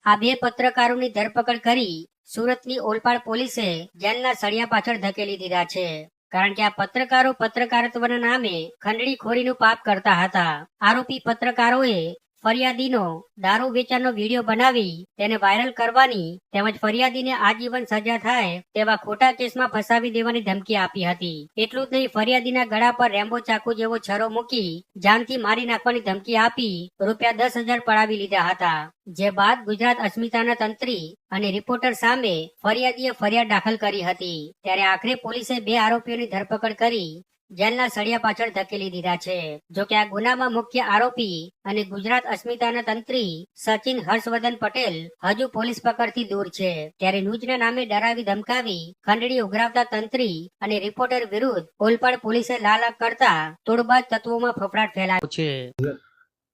આ બે પત્રકારોની ધરપકડ કરી સુરતની ઓલપાડ પોલીસે જેલના સળિયા પાછળ ધકેલી દીધા છે, કારણ કે આ પત્રકારો પત્રકારત્વના નામે ખંડણીખોરીનું પાપ કરતા હતા. આરોપી પત્રકારોએ ફરિયાદીનો દારૂ વેચાણનો વિડીયો બનાવી તેને વાયરલ કરવાની તેમજ ફરિયાદીને આજીવન સજા થાય તેવા ખોટા કેસમાં ફસાવી દેવાની ધમકી આપી હતી. એટલું જ નહીં, ફરિયાદીના ગળા પર રેમ્બો ચાકુ જેવો છરો મૂકી જાનથી મારી નાખવાની ધમકી આપી રૂપિયા 10,000 પડાવી લીધા હતા. જે બાદ ગુજરાત અસ્મિતાના તંત્રી અને રિપોર્ટર સામે ફરિયાદીએ ફરિયાદ દાખલ કરી હતી. ત્યારે આખરે પોલીસે બે આરોપીઓની ધરપકડ કરી જેલના સળિયા પાછળ ધકેલી દીધા છે. જો કે આ ગુનામાં મુખ્ય આરોપી અને ગુજરાત અસ્મિતાના તંત્રી સચિન હર્ષવર્ધન પટેલ હજુ પોલીસ પકડથી દૂર છે. ત્યારે ન્યૂઝના નામે ડરાવી ધમકાવી ખંડણી ઉઘરાવતા તંત્રી અને રિપોર્ટર વિરુદ્ધ ઓલપાડ પોલીસે લાલ આંખ કરતા તોડબાજ તત્વોમાં ફફડાટ ફેલાયો છે.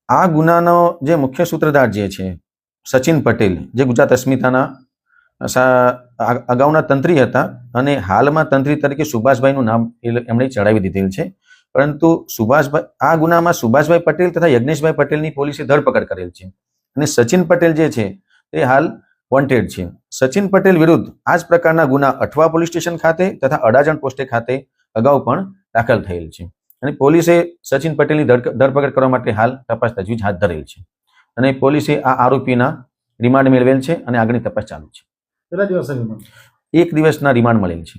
આ ગુનાનો જે મુખ્ય સૂત્રધાર જે છે સચિન પટેલ, જે ગુજરાત અસ્મિતાના અગાઉના તંત્રી હતા અને હાલમાં તંત્રી તરીકે સુભાષભાઈનું નામ એમણે ચડાવી દીધેલ છે. પરંતુ આ ગુનામાં સુભાષભાઈ પટેલ તથા યજ્ઞેશભાઈ પટેલની પોલીસે ધરપકડ કરેલ છે અને સચિન પટેલ જે છે તે હાલ વોન્ટેડ છે. સચિન પટેલ વિરુદ્ધ આ જ પ્રકારના ગુના અઠવા પોલીસ સ્ટેશન ખાતે તથા અડાજણ પોસ્ટે ખાતે અગાઉ પણ દાખલ થયેલ છે અને પોલીસે સચિન પટેલની ધરપકડ કરવા માટે હાલ તપાસ તજવીજ હાથ ધરેલ છે અને પોલીસે આ આરોપીના રિમાન્ડ મેળવેલ છે અને આગળની તપાસ ચાલુ છે. 1 દિવસના રિમાન્ડ મળેલ છે.